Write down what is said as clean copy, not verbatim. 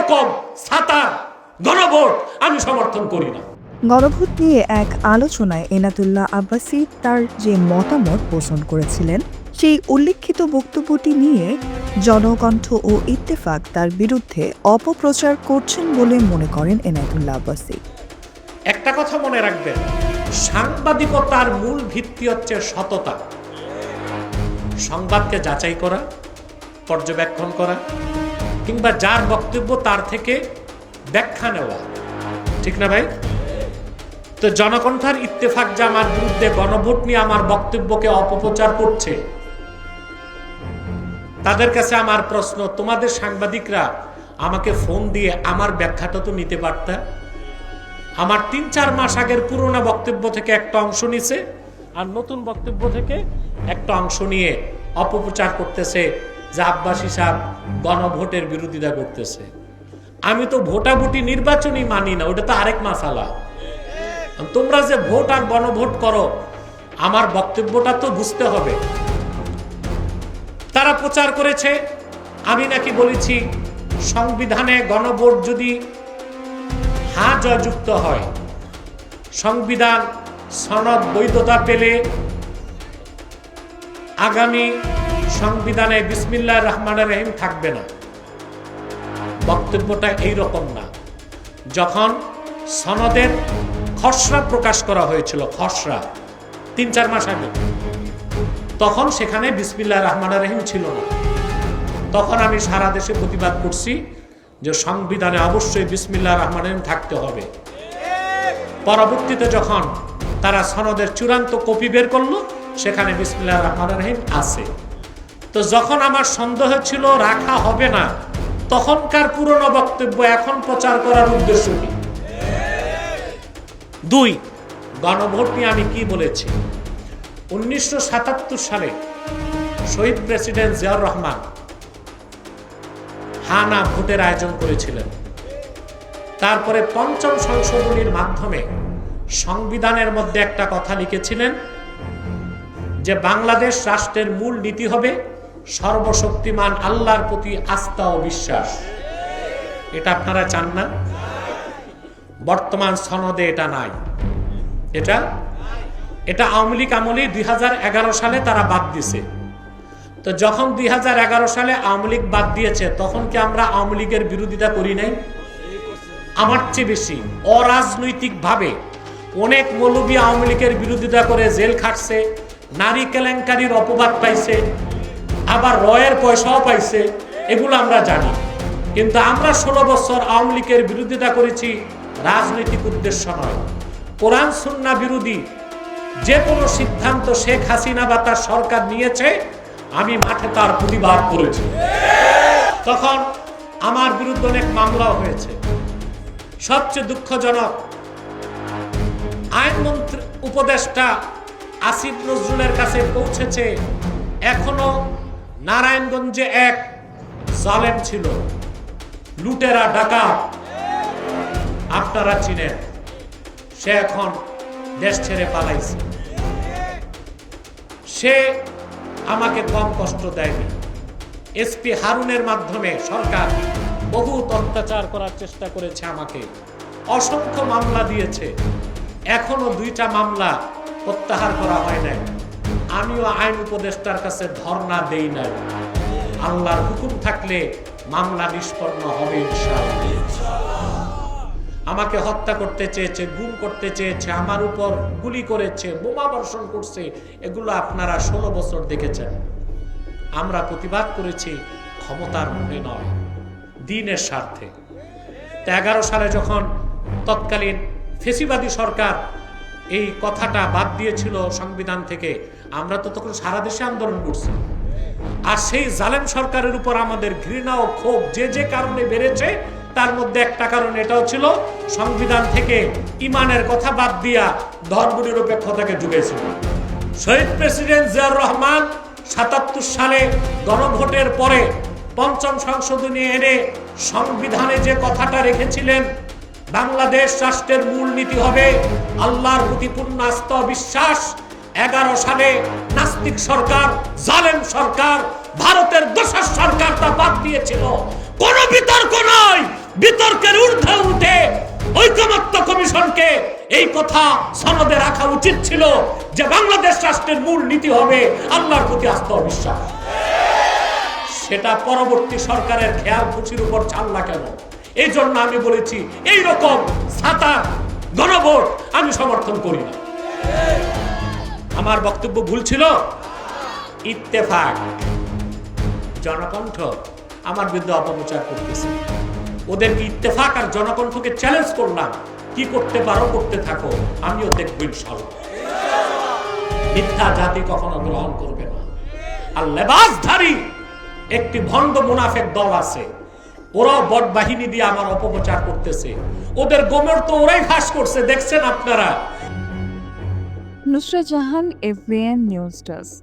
রকম ছাতা গণভোট আমি সমর্থন করি না। গণভোট নিয়ে এক আলোচনায় এনাতুল্লাহ আব্বাসী তার যে মতামত পোষণ করেছিলেন সেই উল্লেখিত বক্তব্যটি নিয়ে জনকণ্ঠ ও ইত্তেফাক তার বিরুদ্ধে অপপ্রচার করছেন বলে মনে করেন এনাতুল্লাহ আব্বাসী। একটা কথা মনে রাখবেন, সাংবাদিকতার মূল ভিত্তি হচ্ছে সততা, সংবাদকে যাচাই করা, পর্যবেক্ষণ করা, কিংবা যার বক্তব্য তার থেকে ব্যাখ্যা নেওয়া, ঠিক না ভাই? তো জনকণ্ঠার ইত্তেফাক যে আমার বিরুদ্ধে গণভোট নিয়ে আমার বক্তব্যকে অপপ্রচার করছে, তাদের কাছে আমার প্রশ্ন, তোমাদের সাংবাদিকরা আমাকে ফোন দিয়ে আমার ব্যাখ্যাটা তো নিতে পারতা। আমার ৩-৪ মাস আগের পুরোনো বক্তব্য থেকে একটা অংশ নিছে, আর নতুন বক্তব্য থেকে একটা অংশ নিয়ে অপপ্রচার করতেছে যে আব্বাসী সাহেব গণভোটের বিরোধিতা করতেছে। আমি তো ভোটাভুটি নির্বাচনই মানি না, ওটা তো আরেক মাসালা। তোমরা যে ভোট আর গণভোট করো, আমার বক্তব্যটা তো বুঝতে হবে। তারা প্রচার করেছে আমি নাকি বলেছি সংবিধানে গণভোট যদি হ্যাঁ জয়যুক্ত হয়, সংবিধান সনদ বৈধতা পেলে আগামী সংবিধানে বিসমিল্লাহির রহমানির রহিম থাকবে না। বক্তব্যটা এইরকম না। যখন সনদের খসড়া প্রকাশ করা হয়েছিল, খসড়া ৩-৪ মাস আগে, তখন সেখানে বিসমিল্লাহির রহমানির রহিম ছিল না। তখন আমি সারা দেশে প্রতিবাদ করছি যে সংবিধানে অবশ্যই বিসমিল্লাহির রহমানির রহিম থাকতে হবে। পরবর্তীতে যখন তারা সনদের চূড়ান্ত কপি বের করলো, সেখানে বিসমিল্লাহির রহমানির রহিম আছে। তো যখন আমার সন্দেহ ছিল রাখা হবে না, তখনকার পুরনো বক্তব্য এখন প্রচার করার উদ্দেশ্য কি? ২, গণভোট নিয়ে আমি কি বলেছি। 1977 সালে শহীদ প্রেসিডেন্ট জিয়াউর রহমান হানা ভোটের আয়োজন করেছিলেন। তারপরে ৫ম সংশোধনীর মাধ্যমে সংবিধানের মধ্যে একটা কথা লিখেছিলেন যে বাংলাদেশ রাষ্ট্রের মূল নীতি হবে সর্বশক্তিমান আল্লাহর প্রতি আস্থা ও বিশ্বাস। এটা আপনারা চান না? বর্তমান সনদে এটা নাই। এটা আওয়ামী লীগ আমলে ২০১১ সালে তারা বাদ দিছে। তো যখন ২০১১ সালে আওয়ামী লীগ বাদ দিয়েছে, তখন কি আমরা আওয়ামী লীগের বিরোধিতা করি নাই? আমার চেয়ে বেশি অরাজনৈতিকভাবে অনেক মৌলবী আওয়ামী লীগের বিরোধিতা করে জেল খাটছে, নারী কেলেঙ্কারির অপবাদ পাইছে, আবার রয়ের পয়সাও পাইছে, এগুলো আমরা জানি। কিন্তু আমরা ১৬ বছর আওয়ামী লীগের বিরোধিতা করেছি রাজনৈতিক উদ্দেশ্য নয়। কোরআন সুন্নাহ বিরোধী যে কোনো সিদ্ধান্ত শেখ হাসিনা বা তার সরকার নিয়েছে, আমি মাঠে তার প্রতিবাদ করেছি। তখন আমার বিরুদ্ধে অনেক মামলাও হয়েছে। সবচেয়ে দুঃখজনক, আইনমন্ত্রী উপদেষ্টা আসিফ নজরুলের কাছে পৌঁছেছে এখনো নারায়ণগঞ্জে এক জালেম ছিল, লুটেরা ডাকাত, আপনারা চিনেন। সে এখন দেশ ছেড়ে পালাইছে। সে আমাকে কম কষ্ট দেয়নি। এসপি হারুনের মাধ্যমে সরকার বহুত অত্যাচার করার চেষ্টা করেছে, আমাকে অসংখ্য মামলা দিয়েছে। এখনো 2টা মামলা প্রত্যাহার করা হয় নাই। আমিও আইন উপদেষ্টার কাছে ধর্ণা দেই নাই। আল্লাহর হুকুম থাকলে মামলা নিষ্পন্ন হবে ইনশাআল্লাহ। আমাকে হত্যা করতে চেয়েছে, গুম করতে চেয়েছে, আমার উপর গুলি করেছে, বোমা বর্ষণ করছে, এগুলো আপনারা 16 বছর দেখেছেন। আমরা প্রতিবাদ করেছি ক্ষমতার মুখে নয়, দ্বীনের স্বার্থে। 11 সালে যখন তৎকালীন ফেসিবাদী সরকার এই কথাটা বাদ দিয়েছিল সংবিধান থেকে, আমরা তো তখন সারা দেশে আন্দোলন করছি। আর সেই জালেম সরকারের উপর আমাদের ঘৃণা ও ক্ষোভ যে কারণে বেড়েছে, তার মধ্যে একটা কারণ এটাও ছিল সংবিধান থেকে ইমানের কথা বাদ দিয়া ধর্মনিরপেক্ষতাকে ঢুকেছিল। শহীদ প্রেসিডেন্ট জিয়াউর রহমান 77 সালে গণভোটের পরে ৫ম সংশোধনী এনে সংবিধানে যে কথাটা রেখেছিলেন, বাংলাদেশ রাষ্ট্রের মূল নীতি হবে আল্লাহর প্রতি পূর্ণ আস্থা বিশ্বাস। 11 সালে নাস্তিক সরকার, জালেম সরকার, ভারতের দোসর সরকার তা বাদ দিয়েছিল। কোনো বিতর্ক নয়, এই কথা সনদে রাখা উচিত ছিল যে বাংলাদেশ রাষ্ট্রের মূল নীতি হবে আল্লাহর প্রতি আস্থা ও বিশ্বাস। সেটা পরবর্তী সরকারের খেয়াল খুশির উপর চাল্লা কেন? এই জন্য আমি বলেছি এই রকম ছাতা গণভোট আমি সমর্থন করি না। আমার বক্তব্য ভুল ছিল? ইত্তেফাক, জনকণ্ঠ আমার বিরুদ্ধে অপপ্রচার করতেছে। ওদেরকে ইত্তেফাক আর জনকণ্ঠকে চ্যালেঞ্জ করলাম, কি করতে পারো করতে থাকো, আমিও দেখব ইনশাআল্লাহ। মিথ্যা জাতি কখনো গ্রহণ করবে না। আর লেবাসধারী একটি ভণ্ড মুনাফেক দল আছে, ওরাও বট বাহিনী দিয়ে আমার অপপ্রচার করতেছে। ওদের গোমর তো ওরাই ফাঁস করছে, দেখছেন আপনারা। Nusrat Jahan, এফবিএন news desk.